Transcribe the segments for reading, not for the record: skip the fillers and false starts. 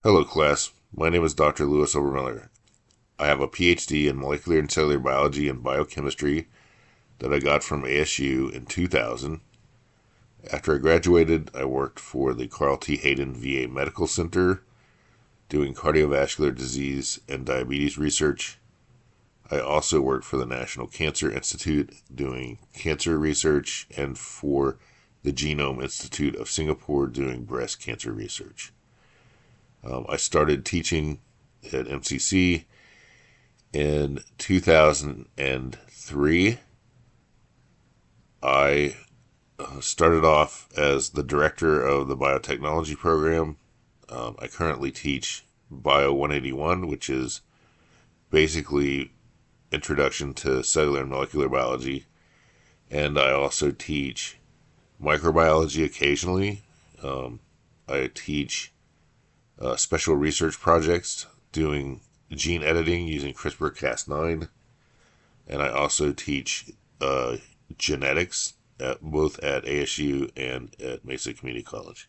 Hello, class. My name is Dr. Lewis Obermiller. I have a PhD in molecular and cellular biology and biochemistry that I got from ASU in 2000. After I graduated, I worked for the Carl T. Hayden VA Medical Center doing cardiovascular disease and diabetes research. I also worked for the National Cancer Institute doing cancer research and for the Genome Institute of Singapore doing breast cancer research. I started teaching at MCC in 2003. I started off as the director of the biotechnology program. I currently teach Bio 181, which is basically introduction to cellular and molecular biology. And I also teach microbiology occasionally. I teach special research projects doing gene editing using CRISPR-Cas9, and I also teach genetics both at ASU and at Mesa Community College.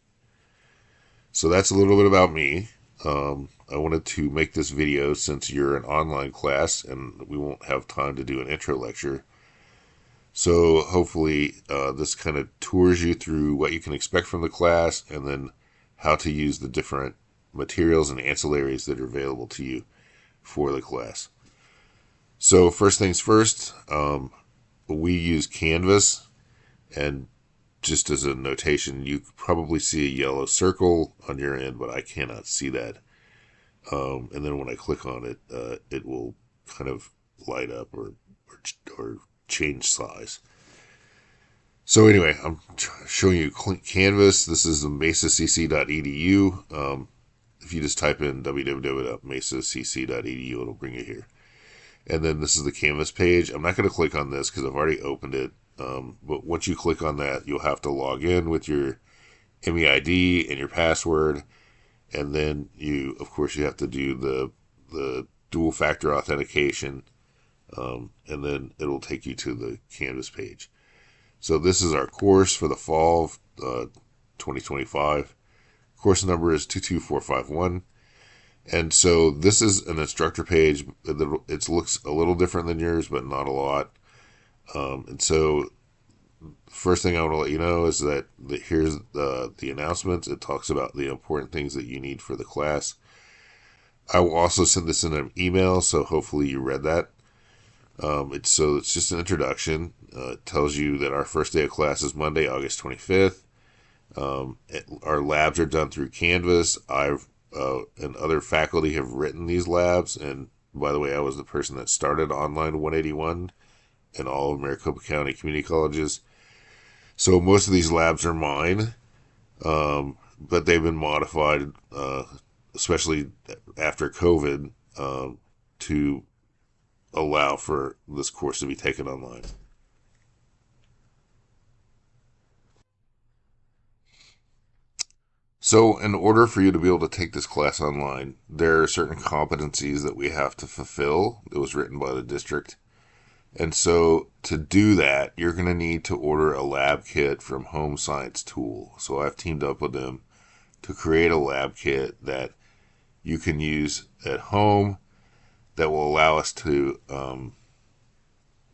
So that's a little bit about me. I wanted to make this video since you're an online class and we won't have time to do an intro lecture. So hopefully this kind of tours you through what you can expect from the class and then how to use the different materials and ancillaries that are available to you for the class. So first things first, we use Canvas, and just as a notation, you probably see a yellow circle on your end, but I cannot see that. And then when I click on it, it will kind of light up or change size. So anyway, I'm showing you Canvas. This is mesacc.edu. If you just type in www.mesacc.edu, it'll bring you here. And then this is the Canvas page. I'm not going to click on this because I've already opened it. But once you click on that, you'll have to log in with your MEID and your password. And then of course, you have to do the dual factor authentication. And then it'll take you to the Canvas page. So this is our course for the fall of 2025. Course number is 22451. And so this is an instructor page. It looks a little different than yours, but not a lot. And so first thing I want to let you know is that here's the announcements. It talks about the important things that you need for the class. I will also send this in an email, so hopefully you read that. It's just an introduction. It tells you that our first day of class is Monday, August 25th. Our labs are done through Canvas. I've and other faculty have written these labs. And by the way, I was the person that started Online 181 in all of Maricopa County community colleges. So most of these labs are mine, but they've been modified, especially after COVID, to allow for this course to be taken online. So in order for you to be able to take this class online, there are certain competencies that we have to fulfill. It was written by the district. And so to do that, you're going to need to order a lab kit from Home Science Tool. So I've teamed up with them to create a lab kit that you can use at home that will allow us to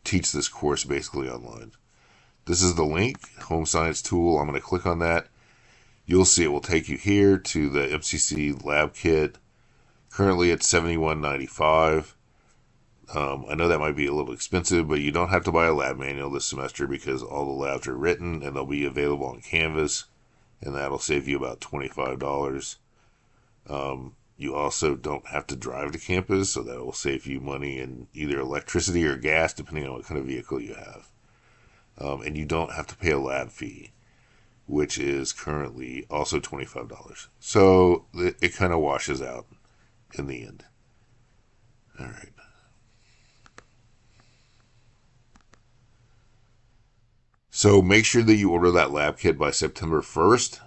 teach this course basically online. This is the link, Home Science Tool. I'm going to click on that. You'll see it will take you here to the MCC lab kit. Currently it's $71.95. I know that might be a little expensive, but you don't have to buy a lab manual this semester because all the labs are written and they'll be available on Canvas, and that'll save you about $25. You also don't have to drive to campus, so that will save you money in either electricity or gas, depending on what kind of vehicle you have. And you don't have to pay a lab fee, which is currently also $25. So it kind of washes out in the end. All right. So make sure that you order that lab kit by September 1st.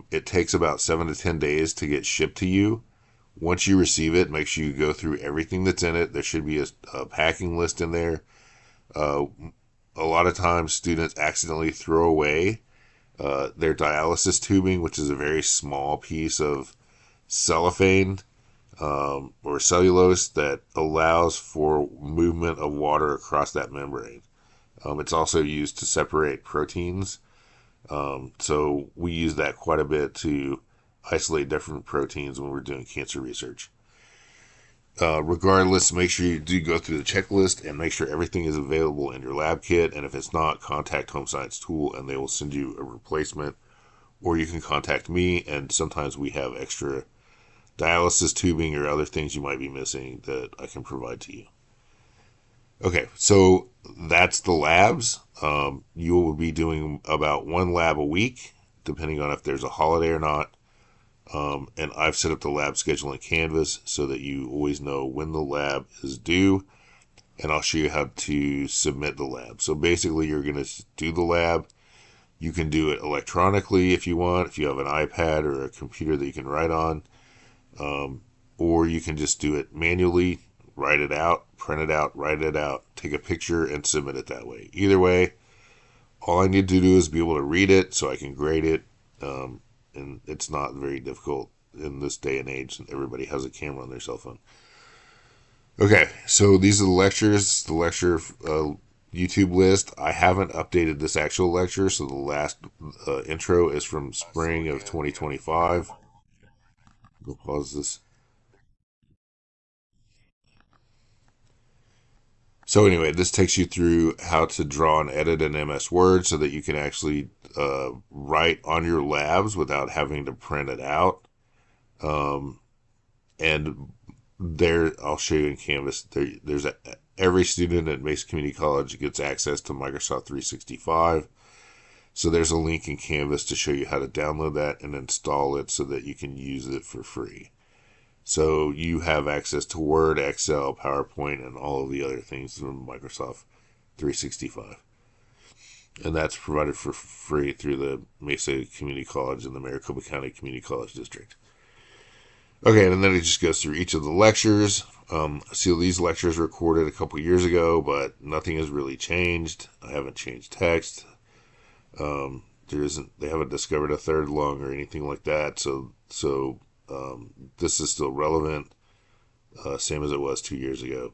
It takes about 7 to 10 days to get shipped to you. Once you receive it, make sure you go through everything that's in it. There should be a packing list in there. A lot of times students accidentally throw away their dialysis tubing, which is a very small piece of cellophane or cellulose that allows for movement of water across that membrane. It's also used to separate proteins. So we use that quite a bit to isolate different proteins when we're doing cancer research. Regardless, make sure you do go through the checklist and make sure everything is available in your lab kit. And if it's not, contact Home Science Tool and they will send you a replacement. Or you can contact me, and sometimes we have extra dialysis tubing or other things you might be missing that I can provide to you. Okay, so that's the labs. You will be doing about one lab a week, depending on if there's a holiday or not. And I've set up the lab schedule in Canvas so that you always know when the lab is due, and I'll show you how to submit the lab. So basically, you're going to do the lab. You can do it electronically if you want, if you have an iPad or a computer that you can write on, or you can just do it manually, write it out, print it out, write it out, take a picture, and submit it that way. Either way, all I need to do is be able to read it so I can grade it. And it's not very difficult in this day and age. Everybody has a camera on their cell phone. Okay, so these are the lectures, the lecture YouTube list. I haven't updated this actual lecture, so the last intro is from spring of 2025. We'll pause this. So anyway, this takes you through how to draw and edit in MS Word so that you can actually write on your labs without having to print it out. And there, I'll show you in Canvas. Every student at Mesa Community College gets access to Microsoft 365. So there's a link in Canvas to show you how to download that and install it so that you can use it for free. So you have access to Word, Excel, PowerPoint, and all of the other things from Microsoft 365. And that's provided for free through the Mesa Community College and the Maricopa County Community College District. Okay, and then it just goes through each of the lectures. So these lectures were recorded a couple years ago, but nothing has really changed. I haven't changed text. They haven't discovered a third lung or anything like that. So this is still relevant, same as it was 2 years ago.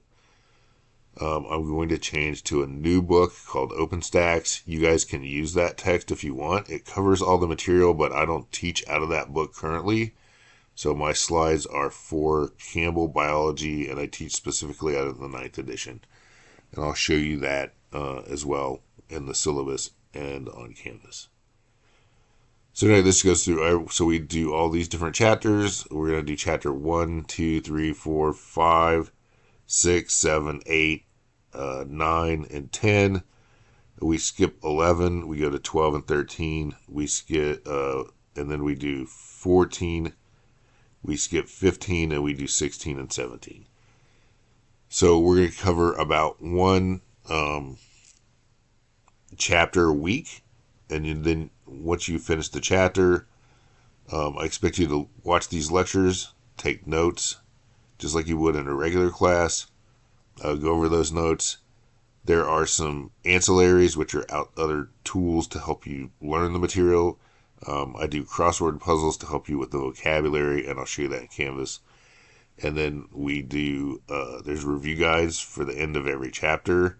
I'm going to change to a new book called OpenStax. You guys can use that text if you want. It covers all the material, but I don't teach out of that book currently. So my slides are for Campbell Biology, and I teach specifically out of the 9th edition. And I'll show you that as well in the syllabus and on Canvas. So anyway, this goes through, so we do all these different chapters. We're going to do chapter 1, 2, 3, 4, 5, 6, 7, 8, 9, and 10. We skip 11. We go to 12 and 13. We skip, and then we do 14. We skip 15, and we do 16 and 17. So we're going to cover about one chapter a week. And then once you finish the chapter, I expect you to watch these lectures, take notes, just like you would in a regular class. Go over those notes. There are some ancillaries, which are other tools to help you learn the material. I do crossword puzzles to help you with the vocabulary, and I'll show you that in Canvas. And then we do, there's review guides for the end of every chapter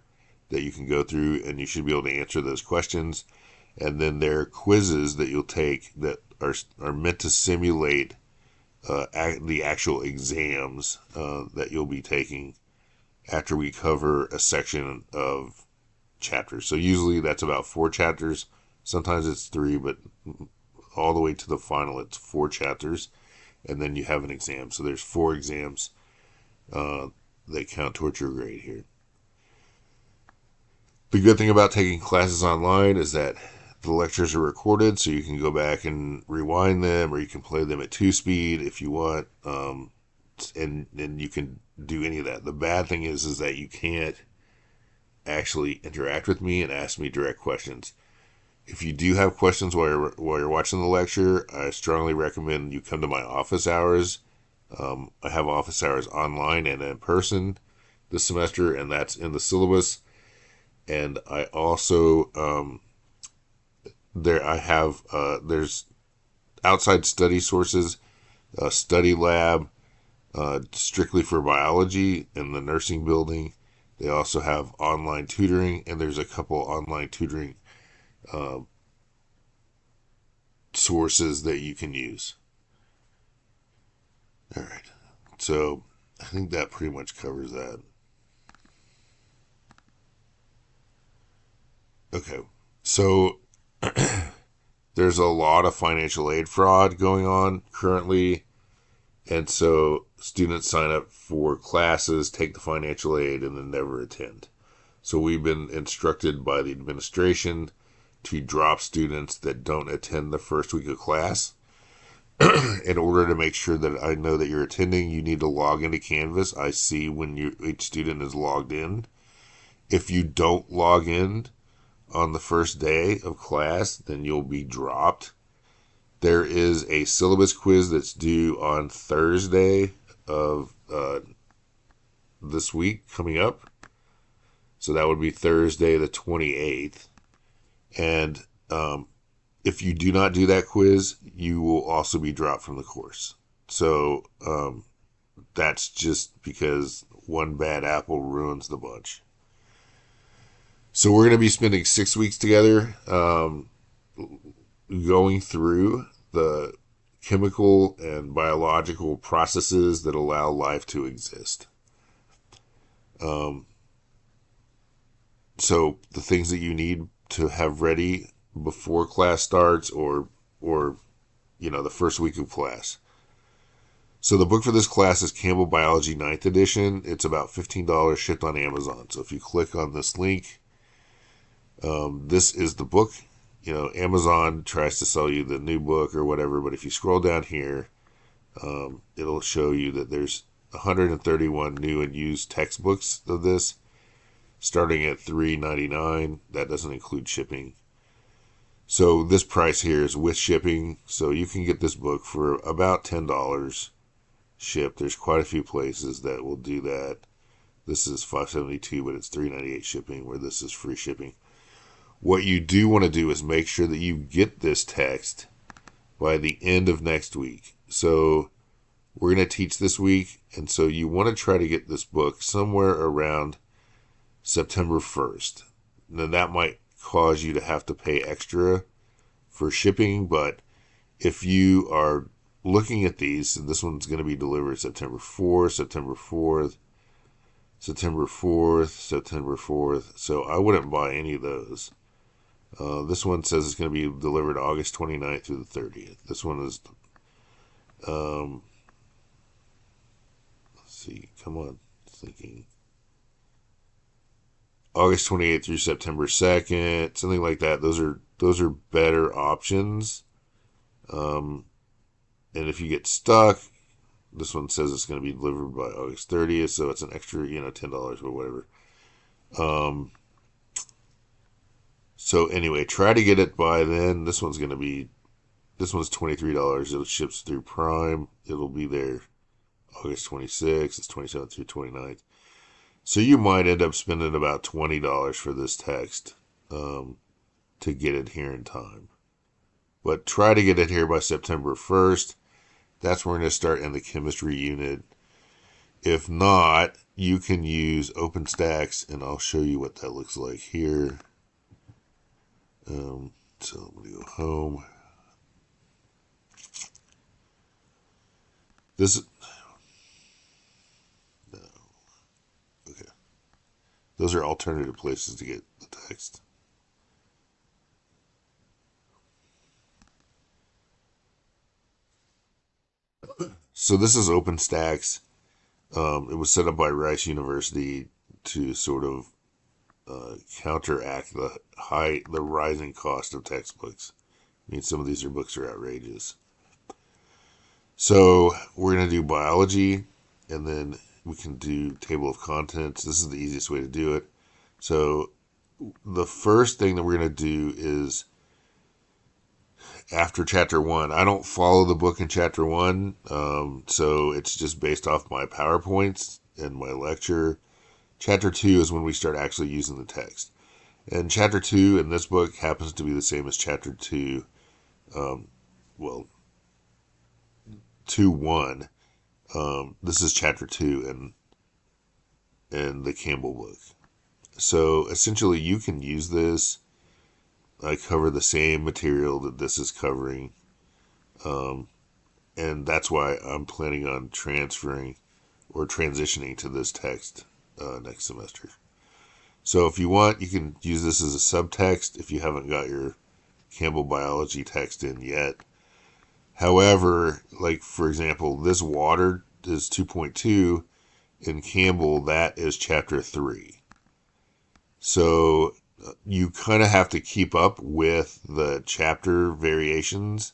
that you can go through, and you should be able to answer those questions. And then there are quizzes that you'll take that are meant to simulate the actual exams that you'll be taking after we cover a section of chapters. So usually that's about 4 chapters. Sometimes it's 3, but all the way to the final, it's 4 chapters. And then you have an exam. So there's 4 exams that count towards your grade here. The good thing about taking classes online is that the lectures are recorded, so you can go back and rewind them, or you can play them at 2-speed if you want, and you can do any of that. The bad thing is that you can't actually interact with me and ask me direct questions. If you do have questions while you're watching the lecture, I strongly recommend you come to my office hours. I have office hours online and in person this semester, and that's in the syllabus. And I also there's outside study sources a study lab strictly for biology in the nursing building. They also have online tutoring, and there's a couple online tutoring uh, sources that you can use. All right. So I think that pretty much covers that. Okay. So there's a lot of financial aid fraud going on currently. And so students sign up for classes, take the financial aid, and then never attend. So we've been instructed by the administration to drop students that don't attend the first week of class. In order to make sure that I know that you're attending, you need to log into Canvas. I see when each student is logged in. If you don't log in on the first day of class, then you'll be dropped. There is a syllabus quiz that's due on Thursday of this week coming up. So that would be Thursday the 28th. And if you do not do that quiz, you will also be dropped from the course. So that's just because one bad apple ruins the bunch. So we're going to be spending 6 weeks together going through the chemical and biological processes that allow life to exist. So the things that you need to have ready before class starts or the first week of class. So the book for this class is Campbell Biology 9th edition. It's about $15 shipped on Amazon. So if you click on this link, this is the book. Amazon tries to sell you the new book or whatever, but if you scroll down here, it'll show you that there's 131 new and used textbooks of this, starting at $3.99. That doesn't include shipping. So this price here is with shipping, so you can get this book for about $10 shipped. There's quite a few places that will do that. This is $5.72, but it's $3.98 shipping, where this is free shipping. What you do want to do is make sure that you get this text by the end of next week. So we're going to teach this week, and so you want to try to get this book somewhere around September 1st. Now that might cause you to have to pay extra for shipping, but if you are looking at these, and this one's going to be delivered September 4th, September 4th, September 4th, September 4th, so I wouldn't buy any of those. This one says it's going to be delivered August 29th through the 30th. This one is, let's see, come on, thinking. August 28th through September 2nd, something like that. Those are better options. And if you get stuck, this one says it's going to be delivered by August 30th, so it's an extra, $10 or whatever. So anyway, try to get it by then. This one's $23. It ships through Prime. It'll be there August 26th. It's 27th through 29th. So you might end up spending about $20 for this text to get it here in time. But try to get it here by September 1st. That's when we're going to start in the chemistry unit. If not, you can use OpenStax, and I'll show you what that looks like here. So I'm going to go home. Okay. Those are alternative places to get the text. So this is OpenStax. It was set up by Rice University to sort of counteract the rising cost of textbooks. I mean, some of these books are outrageous. So we're going to do biology, and then we can do table of contents. This is the easiest way to do it. So the first thing that we're going to do is after chapter 1. I don't follow the book in chapter 1, so it's just based off my PowerPoints and my lecture. Chapter 2 is when we start actually using the text. And chapter 2 in this book happens to be the same as chapter 2. 2:1. This is chapter 2 in the Campbell book. So essentially, you can use this. I cover the same material that this is covering, and that's why I'm planning on transferring or transitioning to this text next semester. So if you want, you can use this as a subtext if you haven't got your Campbell biology text in yet. However, like for example, this water is 2.2. In Campbell, that is chapter 3. So you kind of have to keep up with the chapter variations.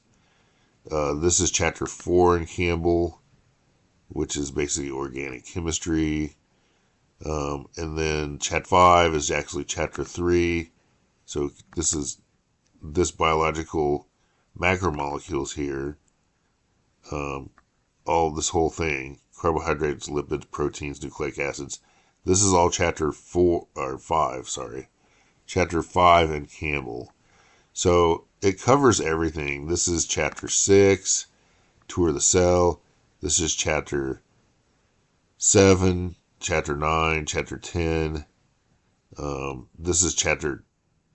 This is chapter 4 in Campbell, which is basically organic chemistry. And then chapter 5 is actually chapter 3. So this biological macromolecules here, all this whole thing, carbohydrates, lipids, proteins, nucleic acids. This is all chapter 5, chapter 5 in Campbell. So it covers everything. This is chapter 6, tour of the cell. This is chapter 7, chapter 9, chapter 10. This is chapter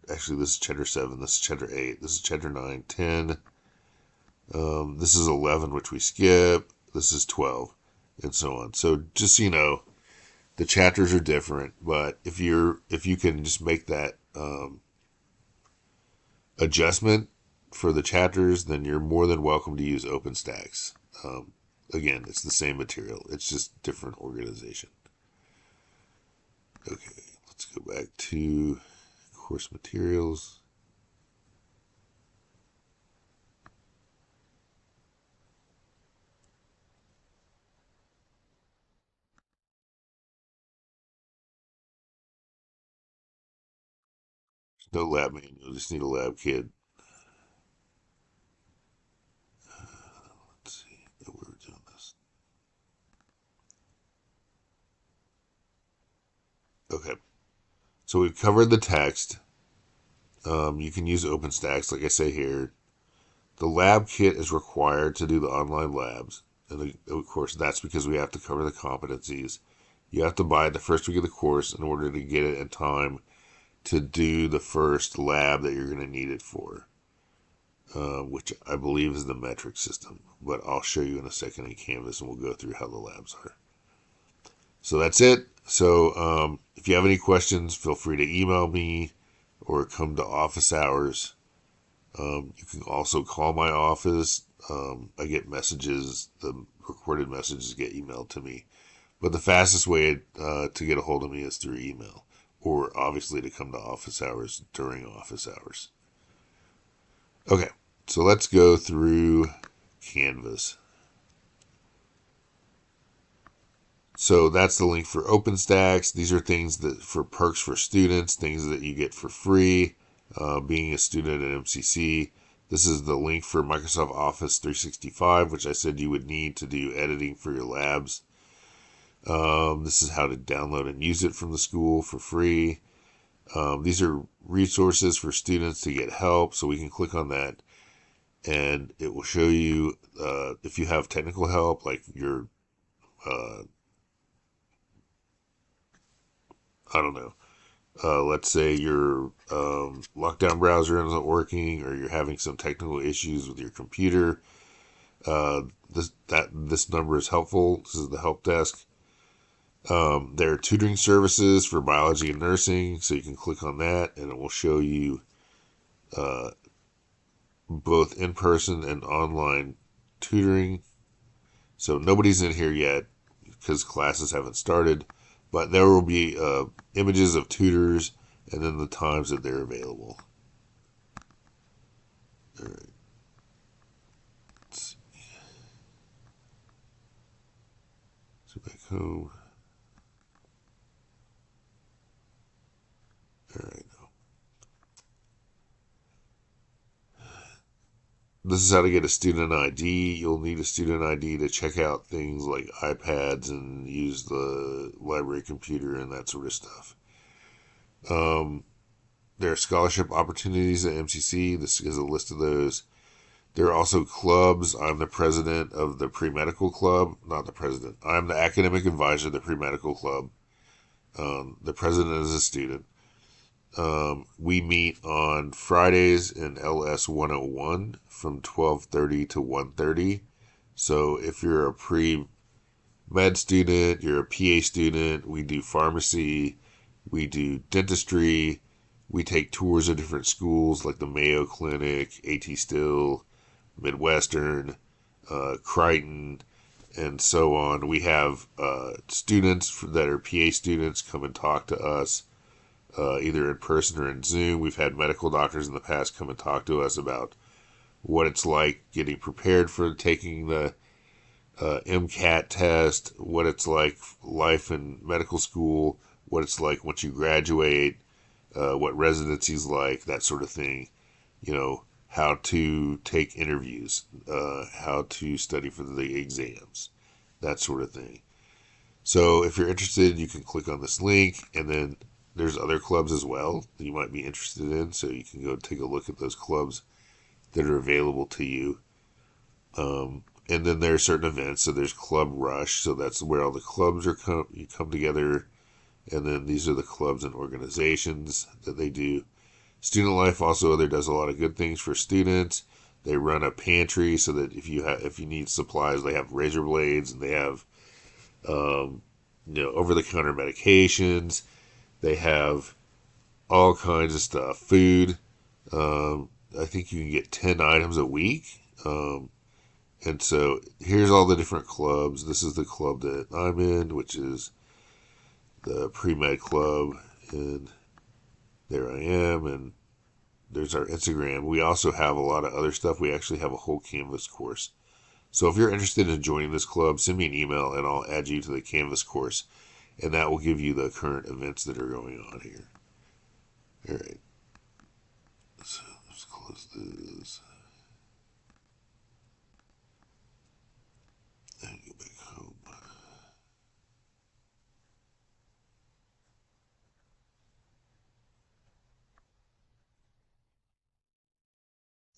7. This is chapter 8. This is chapter 9, 10. This is 11, which we skip. This is 12, and so on. So just so you know, the chapters are different, but if you can just make that adjustment for the chapters, then you're more than welcome to use OpenStax. Again, it's the same material. It's just different organization. Okay, let's go back to course materials. No lab manual, just need a lab kit. Let's see where we're doing this. Okay, so we've covered the text. You can use OpenStax, like I say here. The lab kit is required to do the online labs, and of course that's because we have to cover the competencies. You have to buy it the first week of the course in order to get it in time to do the first lab that you're going to need it for, which I believe is the metric system. But I'll show you in a second in Canvas, and we'll go through how the labs are. So that's it. So if you have any questions, feel free to email me or come to office hours. You can also call my office. I get messages, the recorded messages get emailed to me. But the fastest way to get a hold of me is through email, or obviously to come to office hours during office hours. Okay, so let's go through Canvas. So that's the link for OpenStax. These are things that for perks for students, things that you get for free being a student at MCC. This is the link for Microsoft Office 365, which I said you would need to do editing for your labs. This is how to download and use it from the school for free. These are resources for students to get help, so we can click on that and it will show you if you have technical help, like your I don't know. Let's say your lockdown browser isn't working, or you're having some technical issues with your computer. This number is helpful. This is the help desk. There are tutoring services for biology and nursing, so you can click on that, and it will show you both in-person and online tutoring. So nobody's in here yet because classes haven't started. But there will be images of tutors and then the times that they're available. All right. Let's see. So back home. All right. This is how to get a student ID. You'll need a student ID to check out things like iPads and use the library computer and that sort of stuff. There are scholarship opportunities at MCC. This is a list of those. There are also clubs. I'm the president of the pre-medical club. Not the president. I'm the academic advisor of the pre-medical club. The president is a student. We meet on Fridays in LS 101 from 12:30 to 1:30. So if you're a pre-med student, you're a PA student, we do pharmacy, we do dentistry, we take tours of different schools like the Mayo Clinic, AT Still, Midwestern, Crichton, and so on. We have students that are PA students come and talk to us, either in person or in Zoom. We've had medical doctors in the past come and talk to us about what it's like getting prepared for taking the MCAT test, what it's like life in medical school, what it's like once you graduate, what residency's like, that sort of thing. You know, how to take interviews, how to study for the exams, that sort of thing. So if you're interested, you can click on this link, and then there's other clubs as well that you might be interested in. So you can go take a look at those clubs that are available to you. And then there are certain events. So there's Club Rush. So that's where all the clubs are you come together. And then these are the clubs and organizations that they do. Student Life also there does a lot of good things for students. They run a pantry so that if you need supplies, they have razor blades and they have over the counter medications. They have all kinds of stuff, food. I think you can get 10 items a week. And so here's all the different clubs. This is the club that I'm in, which is the pre-med club, and there I am, and there's our Instagram. We also have a lot of other stuff. We actually have a whole Canvas course. So if you're interested in joining this club, send me an email and I'll add you to the Canvas course, and that will give you the current events that are going on here. All right. So let's close this. And go back home.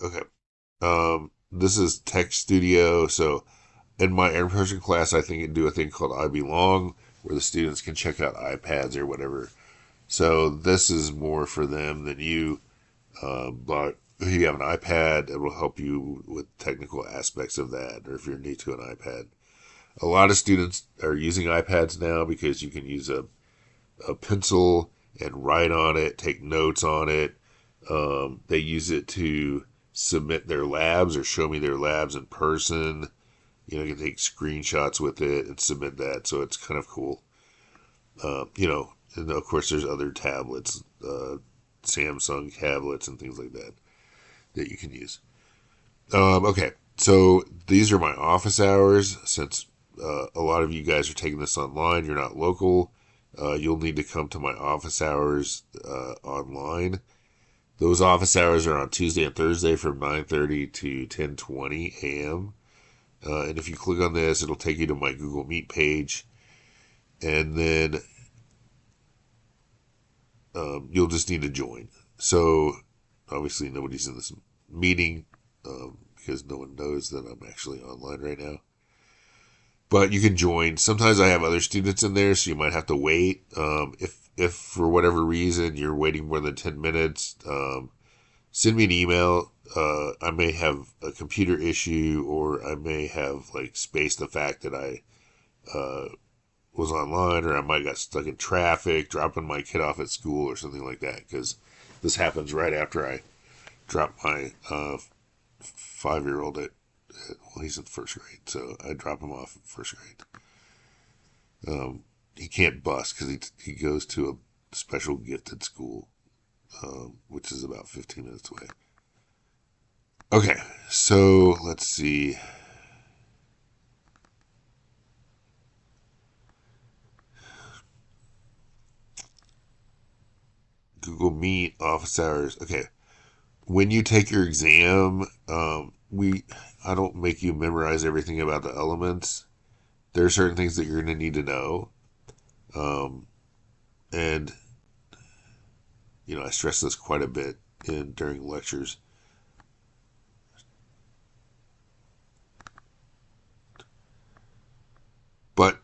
Okay. This is Tech Studio. So in my in-person class, I think I do a thing called I Belong, where the students can check out iPads or whatever. So this is more for them than you. But if you have an iPad, it will help you with technical aspects of that, or if you're new to an iPad. A lot of students are using iPads now because you can use a pencil and write on it, take notes on it. They use it to submit their labs or show me their labs in person. You can take screenshots with it and submit that. So it's kind of cool. And of course, there's other tablets, Samsung tablets and things like that you can use. Okay, so these are my office hours. Since a lot of you guys are taking this online, you're not local. You'll need to come to my office hours online. Those office hours are on Tuesday and Thursday from 9:30 to 10:20 a.m. And if you click on this, it'll take you to my Google Meet page, and then you'll just need to join. So obviously nobody's in this meeting because no one knows that I'm actually online right now. But you can join. Sometimes I have other students in there, so you might have to wait. If for whatever reason you're waiting more than 10 minutes, send me an email. I may have a computer issue, or I may have spaced the fact that I was online, or I might got stuck in traffic, dropping my kid off at school or something like that. Because this happens right after I drop my 5-year-old well, he's in first grade, so I drop him off in first grade. He can't bus because he goes to a special gifted school, which is about 15 minutes away. Okay, so let's see. Google Meet, office hours. Okay, when you take your exam, I don't make you memorize everything about the elements. There are certain things that you're going to need to know, and I stress this quite a bit during lectures. But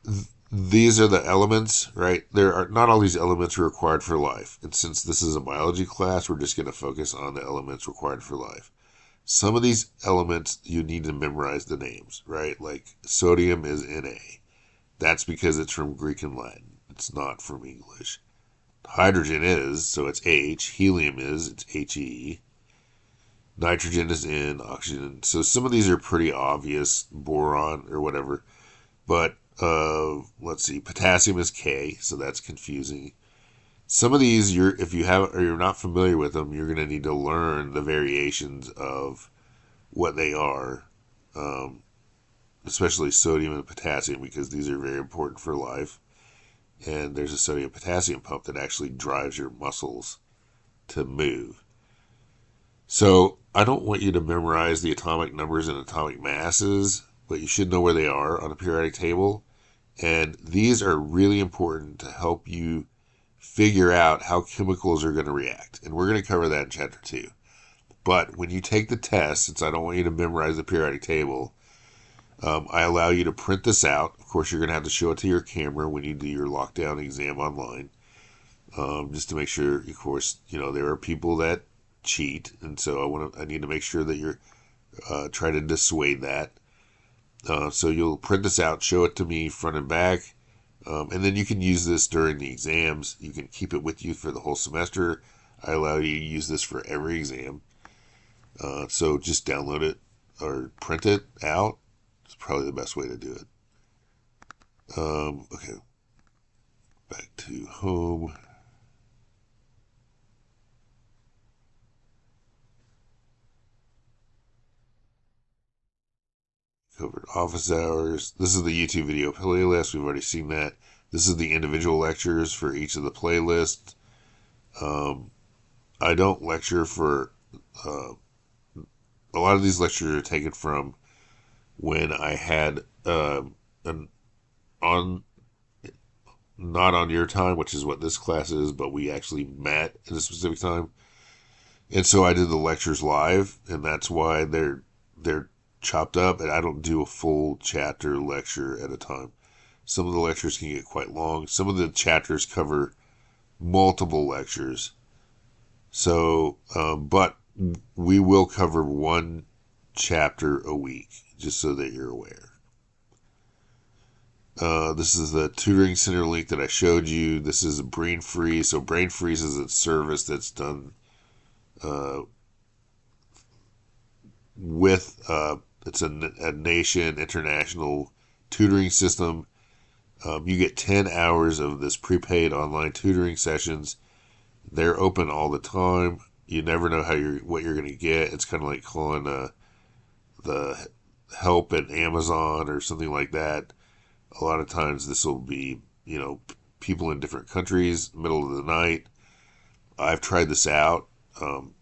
these are the elements, right? There are not all these elements are required for life. And since this is a biology class, we're just going to focus on the elements required for life. Some of these elements you need to memorize the names, right? Like sodium is Na. That's because it's from Greek and Latin. It's not from English. Hydrogen is, so it's H. Helium is, it's He. Nitrogen is N. Oxygen. So some of these are pretty obvious. Boron or whatever. But let's see. Potassium is K, so that's confusing. Some of these, if you have or you're not familiar with them, you're going to need to learn the variations of what they are, especially sodium and potassium, because these are very important for life. And there's a sodium potassium pump that actually drives your muscles to move. So I don't want you to memorize the atomic numbers and atomic masses, but you should know where they are on a periodic table. And these are really important to help you figure out how chemicals are going to react. And we're going to cover that in chapter 2. But when you take the test, since I don't want you to memorize the periodic table, I allow you to print this out. Of course, you're going to have to show it to your camera when you do your lockdown exam online, just to make sure. Of course, there are people that cheat, and so I need to make sure that you're try to dissuade that. So you'll print this out, show it to me front and back, and then you can use this during the exams. You can keep it with you for the whole semester. I allow you to use this for every exam. So just download it or print it out. It's probably the best way to do it. Okay. Back to home. Covered office hours. This is the YouTube video playlist. We've already seen that. This is the individual lectures for each of the playlists. I don't lecture for... a lot of these lectures are taken from when I had an on... not on your time, which is what this class is, but we actually met at a specific time. And so I did the lectures live, and that's why they're chopped up, and I don't do a full chapter lecture at a time. Some of the lectures can get quite long. Some of the chapters cover multiple lectures. So, but we will cover one chapter a week, just so that you're aware. This is the tutoring center link that I showed you. This is Brain Freeze. So Brain Freeze is a service that's done with it's a nation international tutoring system. You get 10 hours of this prepaid online tutoring sessions. They're open all the time. You never know what you're going to get. It's kind of like calling the help at Amazon or something like that. A lot of times this will be, people in different countries, middle of the night. I've tried this out.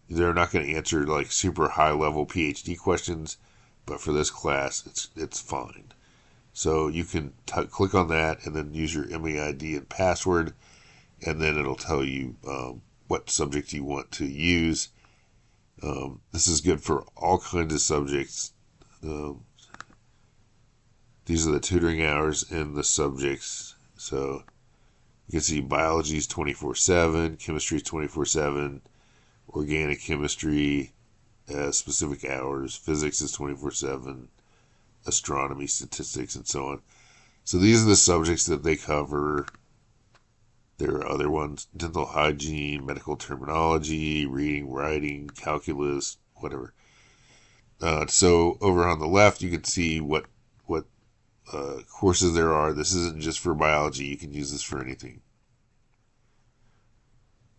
They're not going to answer like super high level PhD questions, but for this class, it's fine. So you can click on that and then use your MEID and password, and then it'll tell you what subject you want to use. This is good for all kinds of subjects. These are the tutoring hours and the subjects. So you can see biology is 24/7, chemistry is 24/7, organic chemistry, specific hours, physics is 24/7, astronomy, statistics, and so on. So these are the subjects that they cover. There are other ones: dental hygiene, medical terminology, reading, writing, calculus, whatever. So over on the left, you can see what courses there are. This isn't just for biology. You can use this for anything.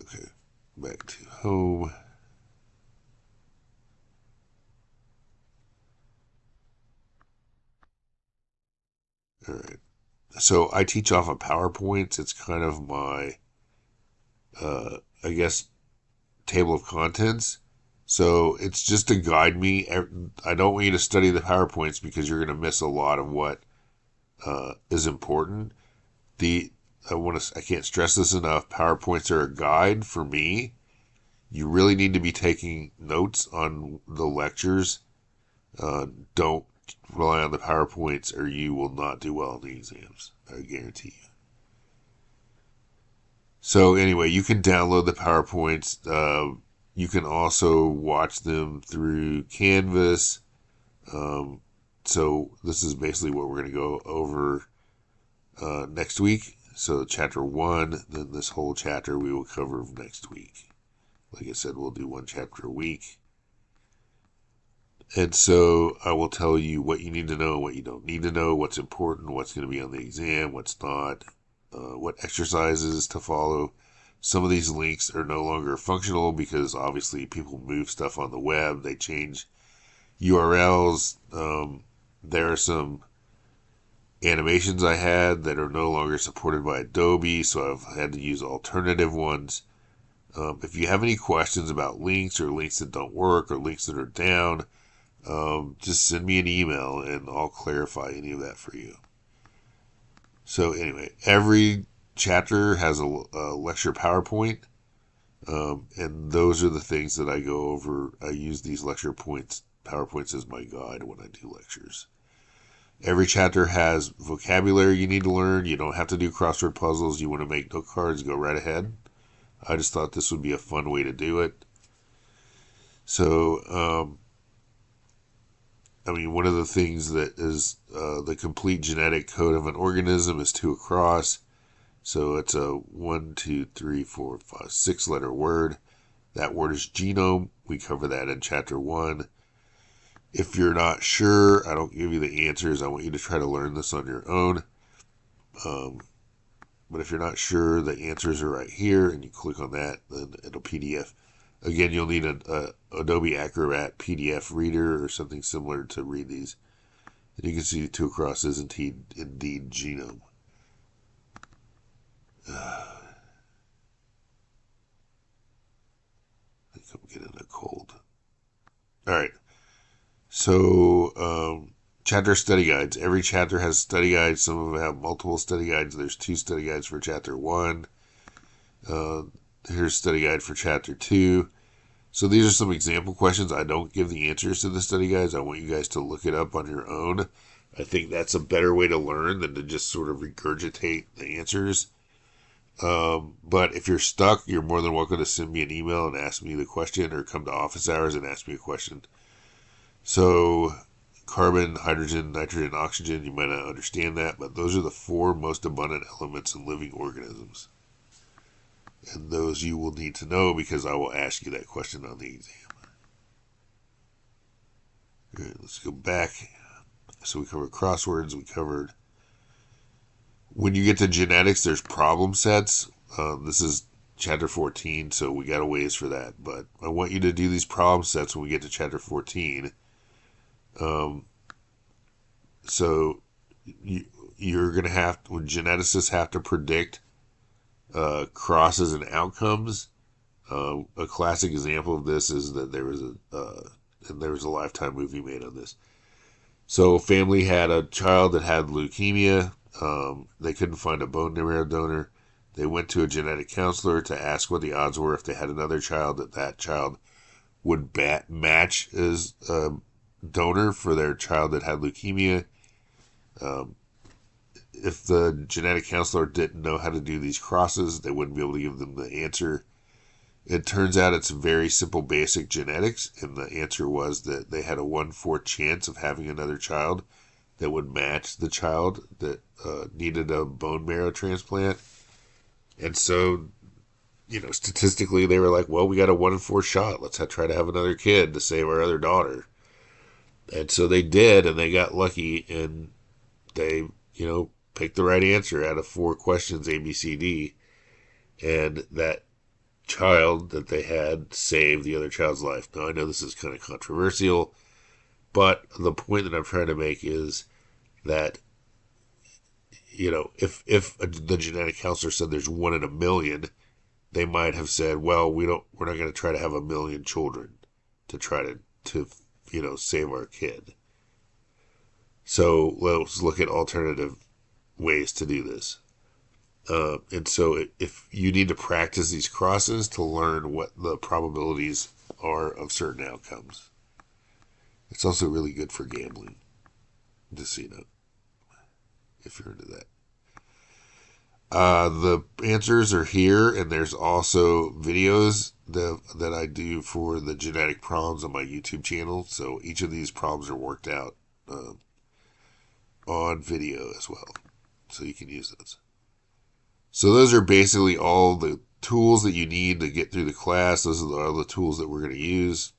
Okay, back to home. All right. So I teach off of PowerPoints. It's kind of my, I guess, table of contents. So it's just to guide me. I don't want you to study the PowerPoints because you're going to miss a lot of what is important. I can't stress this enough. PowerPoints are a guide for me. You really need to be taking notes on the lectures. Don't rely on the PowerPoints or you will not do well in the exams. I guarantee you. So anyway, you can download the PowerPoints. You can also watch them through Canvas. So this is basically what we're going to go over next week. So chapter 1, then this whole chapter we will cover next week. Like I said, we'll do one chapter a week. And so I will tell you what you need to know, what you don't need to know, what's important, what's going to be on the exam, what's not, what exercises to follow. Some of these links are no longer functional because obviously people move stuff on the web. They change URLs. There are some animations I had that are no longer supported by Adobe, so I've had to use alternative ones. If you have any questions about links or links that don't work or links that are down, just send me an email and I'll clarify any of that for you. So anyway, every chapter has a lecture PowerPoint, and those are the things that I go over. I use these lecture PowerPoints as my guide when I do lectures. Every chapter has vocabulary you need to learn. You don't have to do crossword puzzles. You want to make note cards, go right ahead. I just thought this would be a fun way to do it. So, one of the things that is the complete genetic code of an organism is 2 across. So it's a 1, 2, 3, 4, 5, 6-letter word. That word is genome. We cover that in chapter 1. If you're not sure, I don't give you the answers. I want you to try to learn this on your own. But if you're not sure, the answers are right here, and you click on that, then it'll PDF. Again, you'll need an Adobe Acrobat PDF reader or something similar to read these. And you can see 2 across is indeed genome. I think I'm getting a cold. All right. So, chapter study guides. Every chapter has study guides. Some of them have multiple study guides. There's 2 study guides for chapter 1. Here's study guide for chapter 2. So these are some example questions. I don't give the answers to the study guides. I want you guys to look it up on your own. I think that's a better way to learn than to just sort of regurgitate the answers. But if you're stuck, you're more than welcome to send me an email and ask me the question, or come to office hours and ask me a question. So carbon, hydrogen, nitrogen, oxygen, you might not understand that, but those are the 4 most abundant elements in living organisms. And those you will need to know because I will ask you that question on the exam. All right, let's go back. So we covered crosswords. We covered when you get to genetics, there's problem sets. This is chapter 14, so we got a ways for that. But I want you to do these problem sets when we get to chapter 14. So you're going to have, when geneticists have to predict crosses and outcomes. A classic example of this is that there was a Lifetime movie made on this. So a family had a child that had leukemia. They couldn't find a bone marrow donor. They went to a genetic counselor to ask what the odds were if they had another child that child would match as a donor for their child that had leukemia. If the genetic counselor didn't know how to do these crosses, they wouldn't be able to give them the answer. It turns out it's very simple, basic genetics, and the answer was that they had a 1/4 chance of having another child that would match the child that needed a bone marrow transplant. And so, statistically, they were like, well, we got a 1 in 4 shot. Let's try to have another kid to save our other daughter. And so they did, and they got lucky, and they, picked the right answer out of 4 questions, A, B, C, D. And that child that they had saved the other child's life. Now, I know this is kind of controversial, but the point that I'm trying to make is that, if the genetic counselor said there's 1 in a million, they might have said, well, we're not going to try to have 1 million children to try to save our kid. So let's look at alternative ways to do this. And so if you need to practice these crosses to learn what the probabilities are of certain outcomes. It's also really good for gambling. just so you know, if you're into that. The answers are here, and there's also videos that I do for the genetic problems on my YouTube channel. So each of these problems are worked out on video as well, so you can use those. So those are basically all the tools that you need to get through the class. Those are all the tools that we're going to use.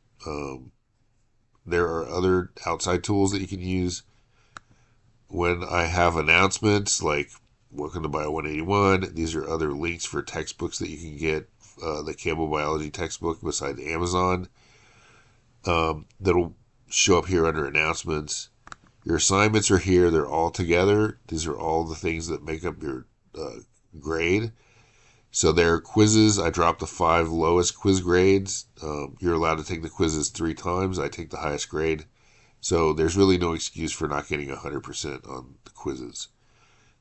There are other outside tools that you can use. When I have announcements like Welcome to Bio 181, these are other links for textbooks that you can get. The Campbell Biology textbook beside Amazon. That'll show up here under announcements. Your assignments are here. They're all together. These are all the things that make up your grade. So there are quizzes. I dropped the 5 lowest quiz grades. You're allowed to take the quizzes 3 times. I take the highest grade. So there's really no excuse for not getting 100% on the quizzes.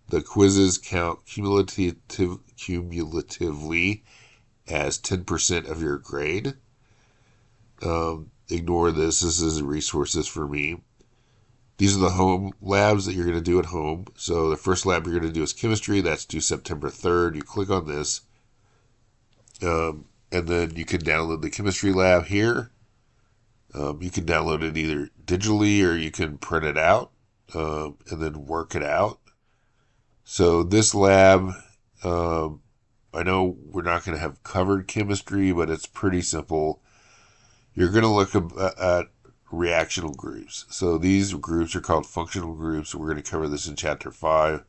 The quizzes count cumulatively as 10% of your grade. Ignore this. This is resources for me. These are the home labs that you're going to do at home. So the first lab you're going to do is chemistry. That's due September 3rd. You click on this. And then you can download the chemistry lab here. You can download it either digitally or you can print it out and then work it out. So this lab, I know we're not going to have covered chemistry, but it's pretty simple. You're going to look at reactional groups. So these groups are called functional groups. We're going to cover this in chapter 5.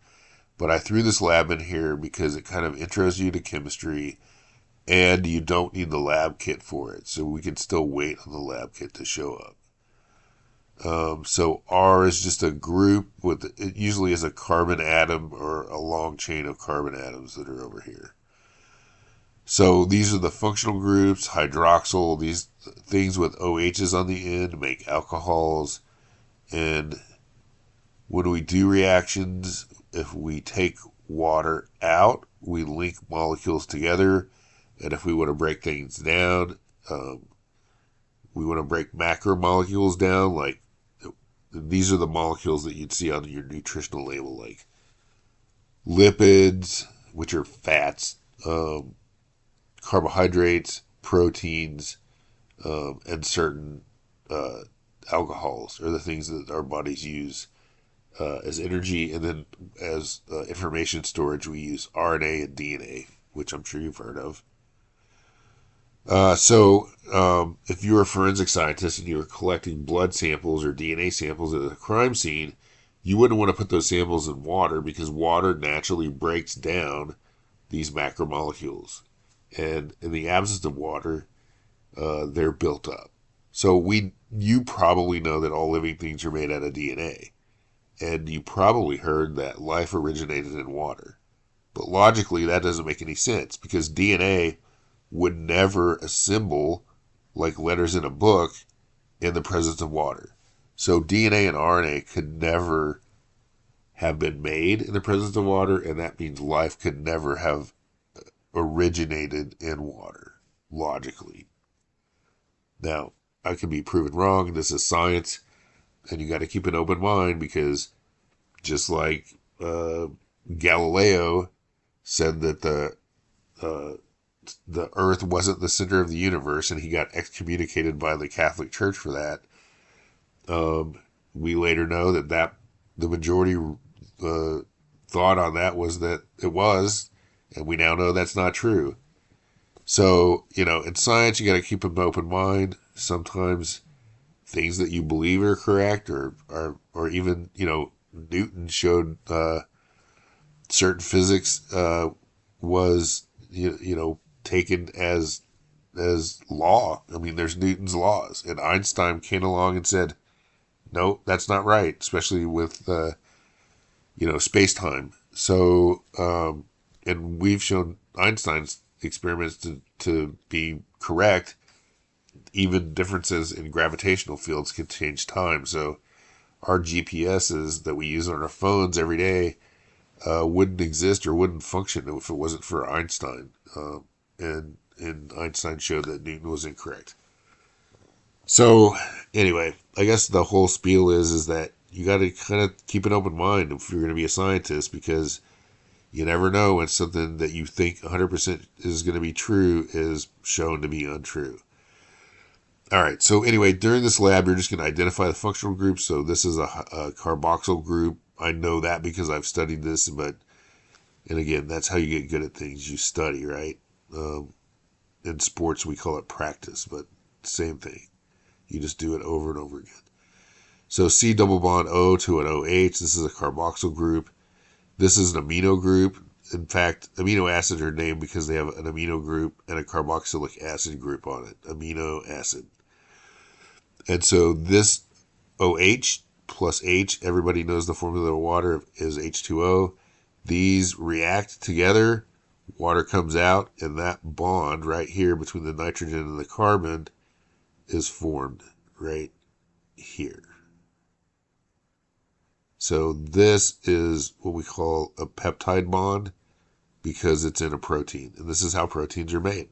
But I threw this lab in here because it kind of intros you to chemistry, and you don't need the lab kit for it. So we can still wait on the lab kit to show up. So R is just a group it usually is a carbon atom or a long chain of carbon atoms that are over here. So these are the functional groups. Hydroxyl, these things with OHs on the end make alcohols. And when we do reactions, if we take water out, we link molecules together. And if we want to break things down, we want to break macromolecules down, like these are the molecules that you'd see on your nutritional label, like lipids, which are fats, carbohydrates, proteins, and certain alcohols are the things that our bodies use as energy. And then as information storage, we use RNA and DNA, which I'm sure you've heard of. If you're a forensic scientist and you're collecting blood samples or DNA samples at a crime scene, you wouldn't want to put those samples in water because water naturally breaks down these macromolecules. And in the absence of water, they're built up. So you probably know that all living things are made out of DNA. And you probably heard that life originated in water. But logically, that doesn't make any sense because DNA would never assemble like letters in a book in the presence of water. So DNA and RNA could never have been made in the presence of water, and that means life could never have originated in water, logically. Now, I can be proven wrong. This is science, and you got to keep an open mind because just like Galileo said that the earth wasn't the center of the universe and he got excommunicated by the Catholic Church for that. We later know that the majority thought on that was that it was, and we now know that's not true. So, in science, you got to keep an open mind. Sometimes things that you believe are correct or even, Newton showed certain physics was, taken as law. I mean, there's Newton's laws, and Einstein came along and said, no, that's not right, especially with space-time. So and we've shown Einstein's experiments to be correct. Even differences in gravitational fields can change time. So our GPSs that we use on our phones every day wouldn't exist or wouldn't function if it wasn't for Einstein. And Einstein showed that Newton was incorrect. So anyway, I guess the whole spiel is that you got to kind of keep an open mind if you're going to be a scientist, because you never know when something that you think 100% is going to be true is shown to be untrue. All right, so anyway, during this lab, you're just going to identify the functional groups. So this is a carboxyl group. I know that because I've studied this, and again, that's how you get good at things. You study, right? In sports, we call it practice, but same thing. You just do it over and over again. So C double bond O to an OH. This is a carboxyl group. This is an amino group. In fact, amino acids are named because they have an amino group and a carboxylic acid group on it. Amino acid. And so this OH plus H, everybody knows the formula of water is H2O. These react together, water comes out, and that bond right here between the nitrogen and the carbon is formed right here. So this is what we call a peptide bond because it's in a protein. And this is how proteins are made.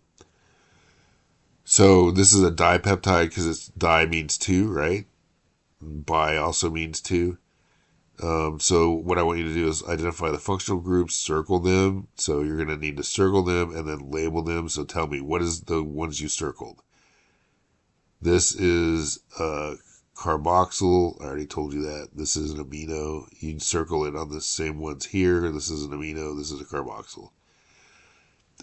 So this is a dipeptide because it's di means two, right? Bi also means two. So what I want you to do is identify the functional groups, circle them. So you're going to need to circle them and then label them. So tell me, what is the ones you circled? This is carboxyl. I already told you that. This is an amino. You can circle it on the same ones here. This is an amino. This is a carboxyl.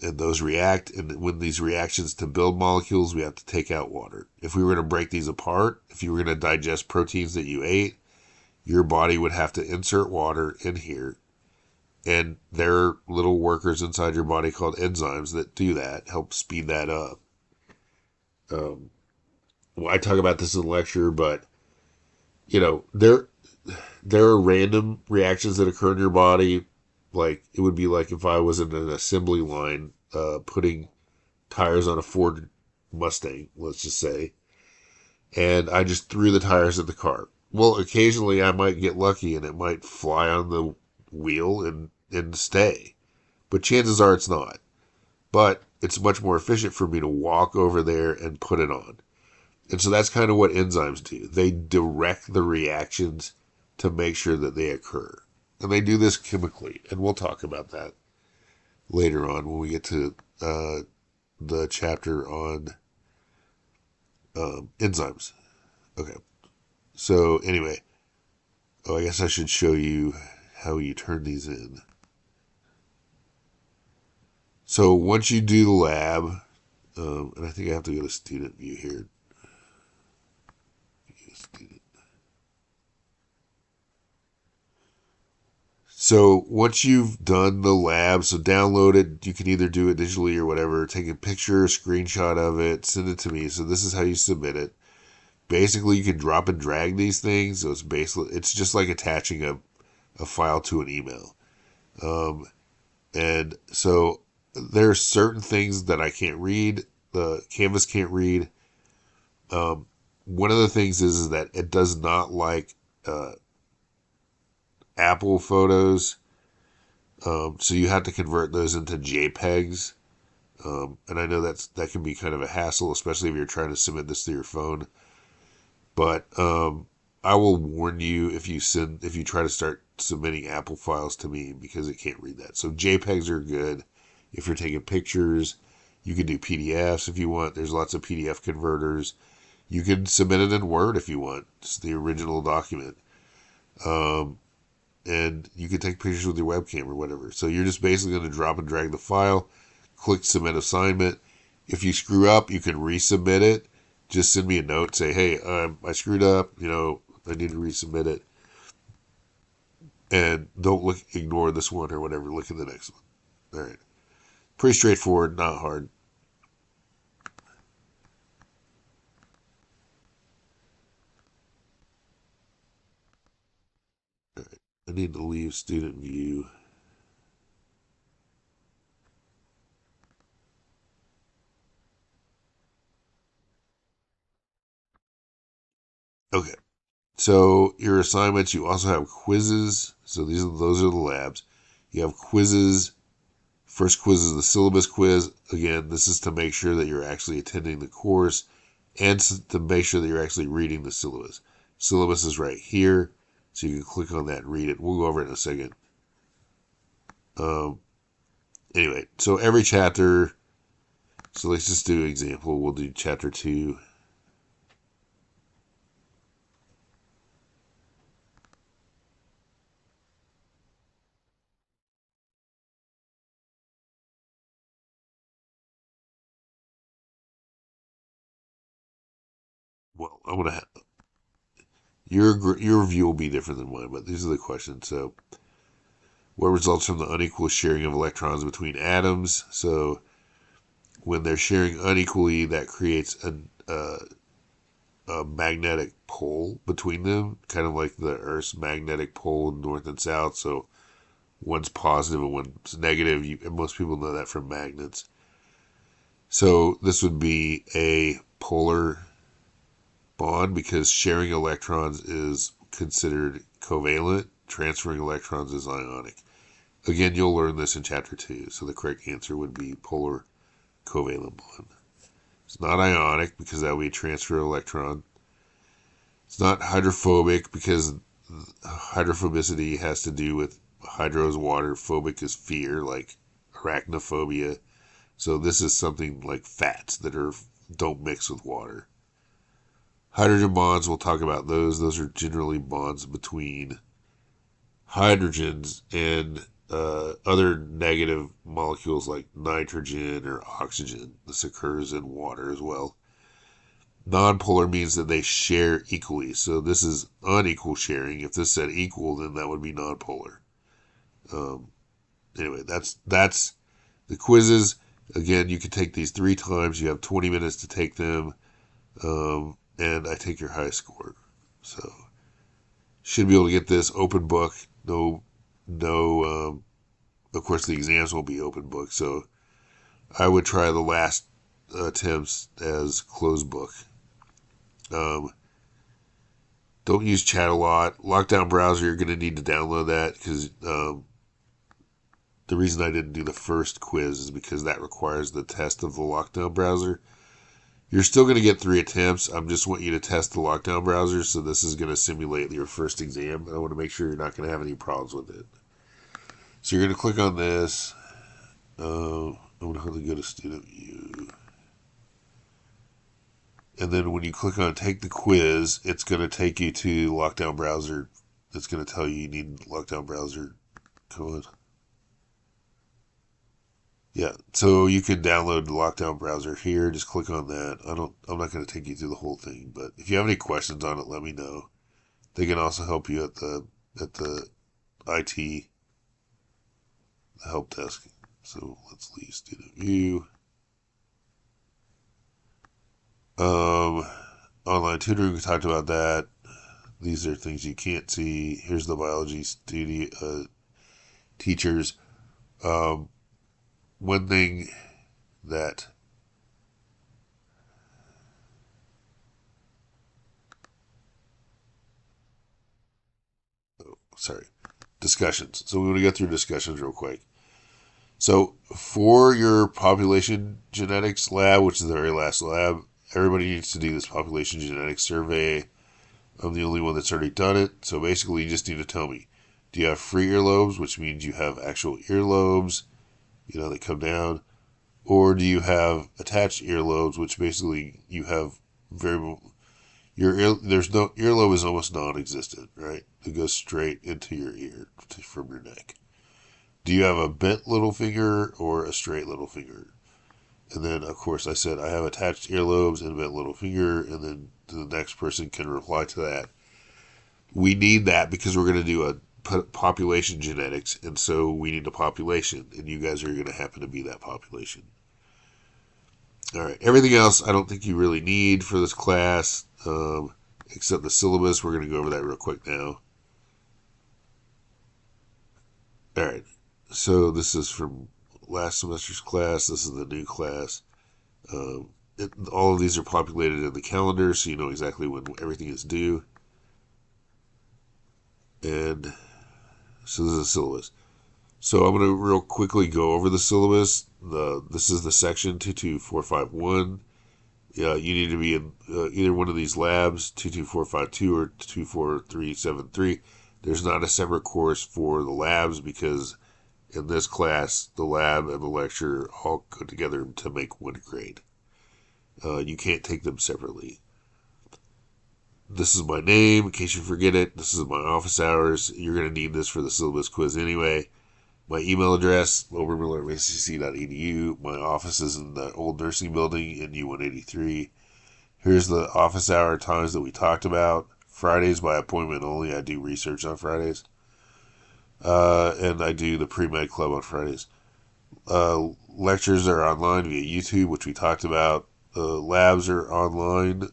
And those react, and when these reactions to build molecules, we have to take out water. If we were to break these apart, if you were going to digest proteins that you ate, your body would have to insert water in here. And there are little workers inside your body called enzymes that do that, help speed that up. Well, I talk about this in the lecture, but, there are random reactions that occur in your body. Like, it would be like if I was in an assembly line putting tires on a Ford Mustang, let's just say, and I just threw the tires at the car. Well, occasionally I might get lucky and it might fly on the wheel and stay. But chances are it's not. But it's much more efficient for me to walk over there and put it on. And so that's kind of what enzymes do. They direct the reactions to make sure that they occur. And they do this chemically, and we'll talk about that later on when we get to the chapter on enzymes. Okay. So anyway, I guess I should show you how you turn these in. So once you do the lab, and I think I have to go to student view here. So once you've done the lab, so download it. You can either do it digitally or whatever. Take a picture, a screenshot of it, send it to me. So this is how you submit it. Basically, you can drop and drag these things. So it's just like attaching a file to an email. And so there are certain things that I can't read. The Canvas can't read. One of the things is that it does not like Apple photos. So you have to convert those into JPEGs. And I know that can be kind of a hassle, especially if you're trying to submit this to your phone. But I will warn you if you try to start submitting Apple files to me, because it can't read that. So JPEGs are good. If you're taking pictures, you can do PDFs if you want. There's lots of PDF converters. You can submit it in Word if you want. It's the original document. And you can take pictures with your webcam or whatever. So you're just basically going to drop and drag the file, click submit assignment. If you screw up, you can resubmit it. Just send me a note, say, hey, I screwed up, I need to resubmit it. And don't ignore this one or whatever, look at the next one. All right. Pretty straightforward, not hard. All right. I need to leave student view. Okay. So your assignments, you also have quizzes. So those are the labs. You have quizzes. First quiz is the syllabus quiz. Again, this is to make sure that you're actually attending the course and to make sure that you're actually reading the syllabus. Syllabus is right here. So you can click on that and read it. We'll go over it in a second. Anyway, so every chapter, so let's just do an example. We'll do chapter 2. Well, I'm going to your view will be different than mine, but these are the questions. So, what results from the unequal sharing of electrons between atoms? So, when they're sharing unequally, that creates a magnetic pole between them, kind of like the Earth's magnetic pole north and south. So, one's positive and one's negative. Most people know that from magnets. So, this would be a polar bond because sharing electrons is considered covalent, transferring electrons is ionic. Again, you'll learn this in chapter 2, so the correct answer would be polar covalent bond. It's not ionic because that would be a transfer of electron. It's not hydrophobic because hydrophobicity has to do with hydro is water, phobic is fear, like arachnophobia. So this is something like fats that don't mix with water. Hydrogen bonds, we'll talk about those. Those are generally bonds between hydrogens and other negative molecules like nitrogen or oxygen. This occurs in water as well. Nonpolar means that they share equally. So this is unequal sharing. If this said equal, then that would be nonpolar. Anyway, that's the quizzes. Again, you can take these 3 times. You have 20 minutes to take them. And I take your high score. So should be able to get this open book. No, of course the exams will be open book. So I would try the last attempts as closed book. Don't use chat a lot. Lockdown browser, you're going to need to download that because the reason I didn't do the first quiz is because that requires the test of the lockdown browser. You're still going to get 3 attempts. I just want you to test the lockdown browser, so this is going to simulate your first exam. I want to make sure you're not going to have any problems with it. So you're going to click on this. I'm going to go to student view. And then when you click on take the quiz, it's going to take you to lockdown browser. It's going to tell you need lockdown browser. Come on. Yeah, so you can download the lockdown browser here. Just click on that. I'm not going to take you through the whole thing, but if you have any questions on it, let me know. They can also help you at the IT help desk. So let's leave student view. Online tutoring, we talked about that. These are things you can't see. Here's the biology studio teachers. One thing that discussions. So we want to go through discussions real quick. So for your population genetics lab, which is the very last lab, everybody needs to do this population genetics survey. I'm the only one that's already done it. So basically, you just need to tell me, do you have free earlobes, which means you have actual earlobes, that come down, or do you have attached earlobes, which basically you have there's no earlobe is almost non-existent, right? It goes straight into your ear from your neck. Do you have a bent little finger or a straight little finger? And then, of course, I said I have attached earlobes and a bent little finger, and then the next person can reply to that. We need that because we're going to do a population genetics, and so we need a population, and you guys are going to happen to be that population. All right, everything else I don't think you really need for this class, except the syllabus. We're going to go over that real quick now. All right, so this is from last semester's class. This is the new class. All of these are populated in the calendar, so you know exactly when everything is due. And so this is the syllabus. So I'm going to real quickly go over the syllabus. This is the section 22451. You need to be in either one of these labs, 22452 or 24373. There's not a separate course for the labs because in this class, the lab and the lecture all go together to make one grade. You can't take them separately. This is my name, in case you forget it. This is my office hours. You're going to need this for the syllabus quiz anyway. My email address, obermiller@acc.edu. My office is in the old nursing building in U183. Here's the office hour times that we talked about. Fridays by appointment only. I do research on Fridays. And I do the pre-med club on Fridays. Lectures are online via YouTube, which we talked about. Labs are online.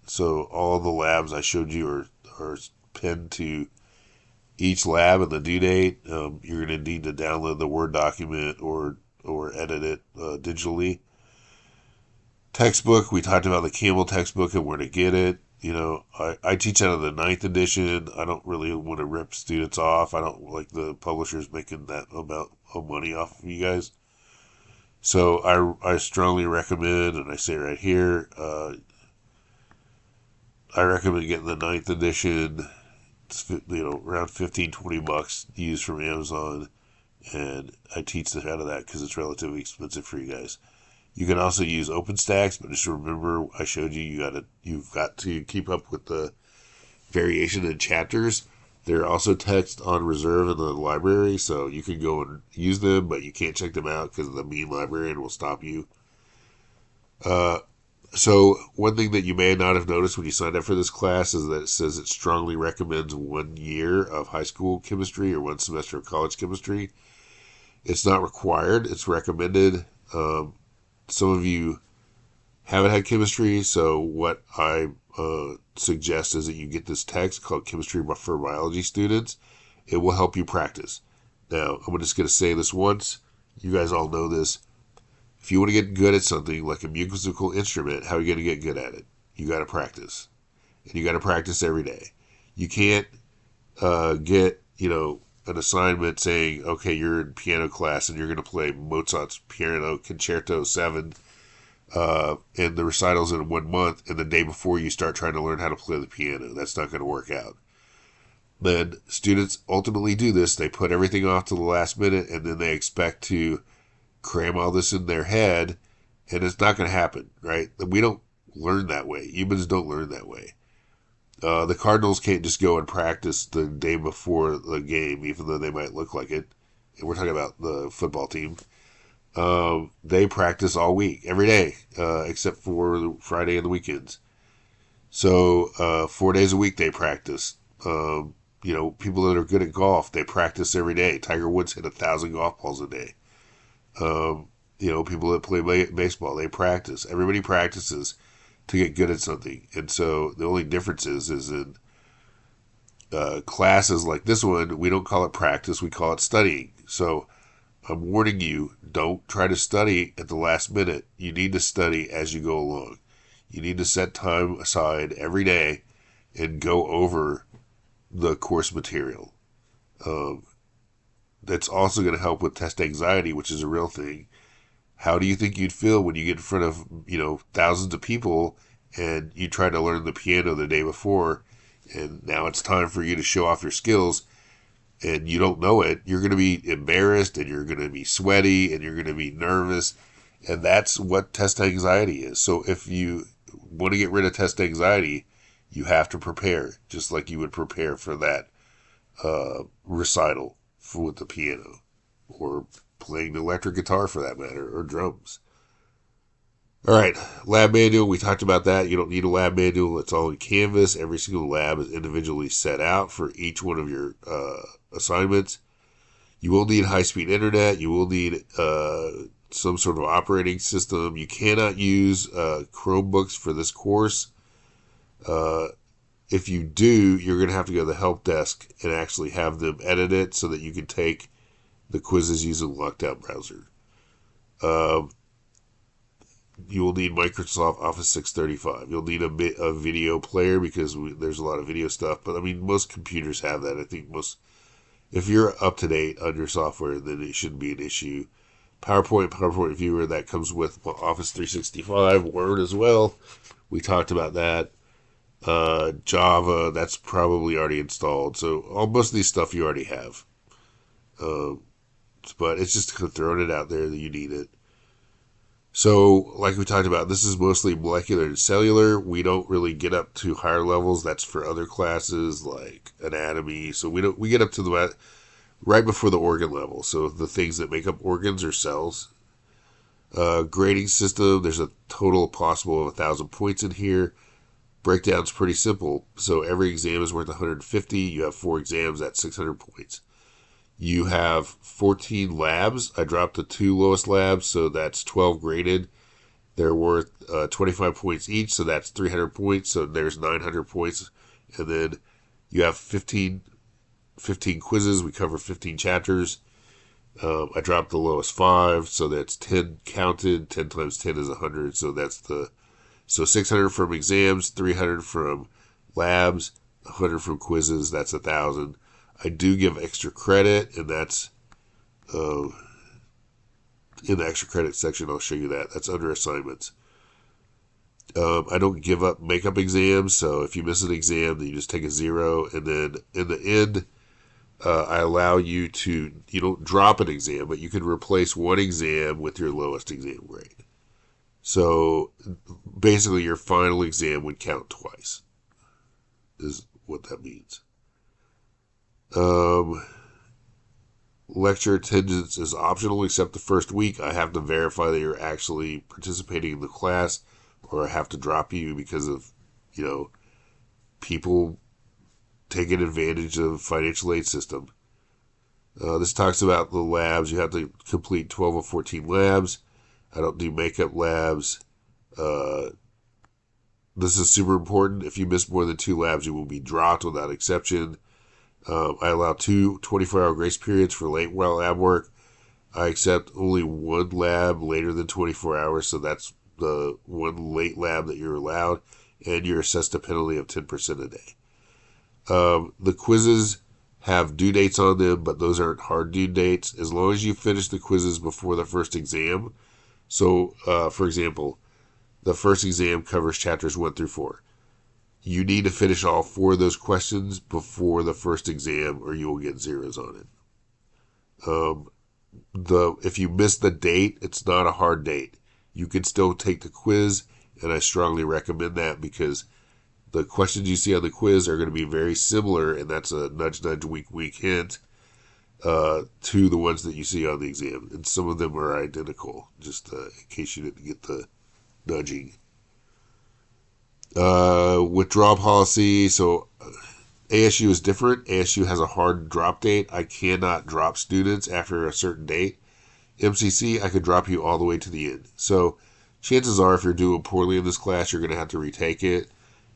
So all the labs I showed you are pinned to each lab and the due date. You're going to need to download the Word document or edit it digitally. Textbook, we talked about the Campbell textbook and where to get it. You know, I teach out of the 9th edition. I don't really want to rip students off. I don't like the publishers making that amount of money off of you guys. So I strongly recommend, and I say right here, I recommend getting the 9th edition. It's, around $15-20 used from Amazon, and I teach the out of that because it's relatively expensive for you guys. You can also use OpenStax, but just remember I showed you you've got to keep up with the variation in chapters. They're also text on reserve in the library, so you can go and use them, but you can't check them out because the mean librarian will stop you. So one thing that you may not have noticed when you signed up for this class is that it says it strongly recommends 1 year of high school chemistry or 1 semester of college chemistry. It's not required. It's recommended. Some of you haven't had chemistry, so what I suggest is that you get this text called Chemistry for Biology Students. It will help you practice. Now, I'm just going to say this once. You guys all know this. If you want to get good at something like a musical instrument, how are you going to get good at it? You got to practice. And you got to practice every day. You can't get, an assignment saying, okay, you're in piano class and you're going to play Mozart's Piano Concerto 7 and the recital's in 1 month, and the day before you start trying to learn how to play the piano. That's not going to work out. Then students ultimately do this. They put everything off to the last minute, and then they expect to cram all this in their head, and it's not going to happen, right? We don't learn that way. Humans don't learn that way. The Cardinals can't just go and practice the day before the game, even though they might look like it. And we're talking about the football team. They practice all week, every day, except for Friday and the weekends. So 4 days a week they practice. People that are good at golf, they practice every day. Tiger Woods hit 1,000 golf balls a day. People that play baseball, they practice. Everybody practices to get good at something. And so the only difference is in classes like this one, we don't call it practice, we call it studying. So I'm warning you, don't try to study at the last minute. You need to study as you go along. You need to set time aside every day and go over the course material. That's also going to help with test anxiety, which is a real thing. How do you think you'd feel when you get in front of, thousands of people and you try to learn the piano the day before, and now it's time for you to show off your skills, and you don't know it? You're going to be embarrassed, and you're going to be sweaty, and you're going to be nervous, and that's what test anxiety is. So if you want to get rid of test anxiety, you have to prepare, just like you would prepare for that recital with the piano, or playing the electric guitar for that matter, or drums. All right, lab manual, we talked about that. You don't need a lab manual. It's all in Canvas. Every single lab is individually set out for each one of your assignments. You will need high-speed internet. You will need some sort of operating system. You cannot use Chromebooks for this course. If you do, you're going to have to go to the help desk and actually have them edit it so that you can take the quizzes using the Lockdown browser. You will need Microsoft Office 635. You'll need a video player because there's a lot of video stuff. But, most computers have that. I think if you're up to date on your software, then it shouldn't be an issue. PowerPoint Viewer, that comes with Office 365, Word as well. We talked about that. Java, that's probably already installed. So most of these stuff you already have. Um, but it's just throwing it out there that you need it. So, like we talked about, this is mostly molecular and cellular. We don't really get up to higher levels. That's for other classes like anatomy. So we get up to the right before the organ level. So the things that make up organs or cells. Grading system. There's a total possible of 1,000 points in here. Breakdown's pretty simple. So every exam is worth 150. You have 4 exams at 600 points. You have 14 labs. I dropped the 2 lowest labs, so that's 12 graded. They're worth 25 points each, so that's 300 points. So there's 900 points. And then you have 15 quizzes. We cover 15 chapters. I dropped the lowest 5, so that's 10 counted. 10 times 10 is 100, so that's so 600 from exams, 300 from labs, 100 from quizzes. That's 1,000. I do give extra credit, and that's in the extra credit section. I'll show you that. That's under assignments. I don't give up makeup exams, so if you miss an exam, then you just take a 0, and then in the end, I allow you don't drop an exam, but you can replace one exam with your lowest exam grade. So basically, your final exam would count twice, is what that means. Lecture attendance is optional except the first week. I have to verify that you're actually participating in the class, or I have to drop you because of, people taking advantage of financial aid system. This talks about the labs. You have to complete 12 or 14 labs. I don't do makeup labs. This is super important. If you miss more than 2 labs, you will be dropped without exception. I allow 2 24-hour grace periods for late lab work. I accept only 1 lab later than 24 hours, so that's the 1 late lab that you're allowed, and you're assessed a penalty of 10% a day. The quizzes have due dates on them, but those aren't hard due dates. As long as you finish the quizzes before the first exam. So, for example, the first exam covers chapters 1 through 4. You need to finish all 4 of those questions before the first exam, or you will get zeros on it. If you miss the date, it's not a hard date. You can still take the quiz, and I strongly recommend that because the questions you see on the quiz are going to be very similar, and that's a nudge, nudge, wink, wink hint to the ones that you see on the exam. And some of them are identical, just in case you didn't get the nudging. Withdrawal policy. So ASU is different. ASU has a hard drop date. I cannot drop students after a certain date. MCC, I could drop you all the way to the end. So chances are, if you're doing poorly in this class, you're going to have to retake it.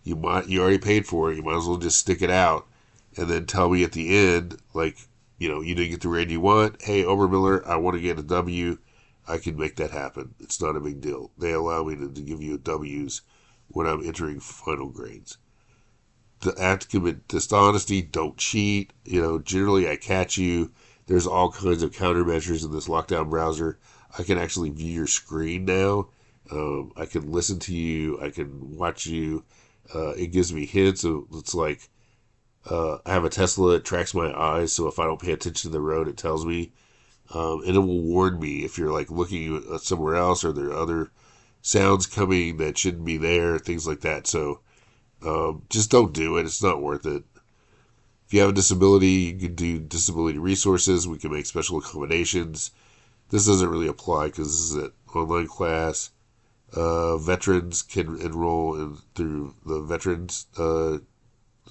You already paid for it. You might as well just stick it out and then tell me at the end, you didn't get the grade you want. Hey, Obermiller, I want to get a W. I can make that happen. It's not a big deal. They allow me to give you W's when I'm entering final grades. To commit dishonesty, don't cheat. Generally I catch you. There's all kinds of countermeasures in this lockdown browser. I can actually view your screen now. I can listen to you. I can watch you. It gives me hints. It's like I have a Tesla that tracks my eyes, so if I don't pay attention to the road, it tells me. And it will warn me if you're looking somewhere else, or there are other sounds coming that shouldn't be there, things like that. So just don't do it. It's not worth it. If you have a disability, you can do disability resources. We can make special accommodations. This doesn't really apply because this is an online class. Veterans can enroll through the veterans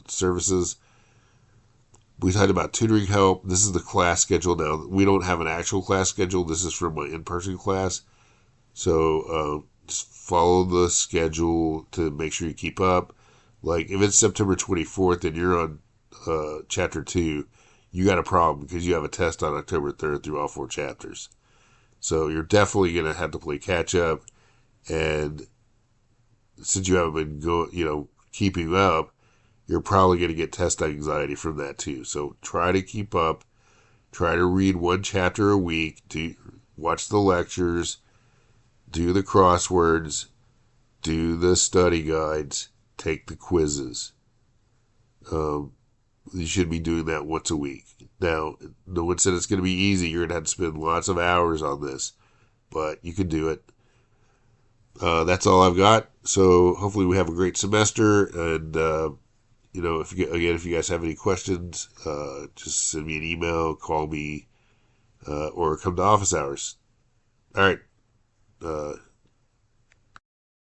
services. We talked about tutoring help. This is the class schedule now. We don't have an actual class schedule. This is from my in-person class. So just follow the schedule to make sure you keep up. If it's September 24th and you're on chapter 2, you got a problem because you have a test on October 3rd through all 4 chapters. So you're definitely going to have to play catch up. And since you haven't been keeping up, you're probably going to get test anxiety from that too. So try to keep up. Try to read 1 chapter a week. Watch the lectures. Do the crosswords. Do the study guides. take the quizzes. You should be doing that once a week. Now, no one said it's going to be easy. You're going to have to spend lots of hours on this, but you can do it. That's all I've got. So hopefully we have a great semester. And, if you guys have any questions, just send me an email, call me, or come to office hours. All right.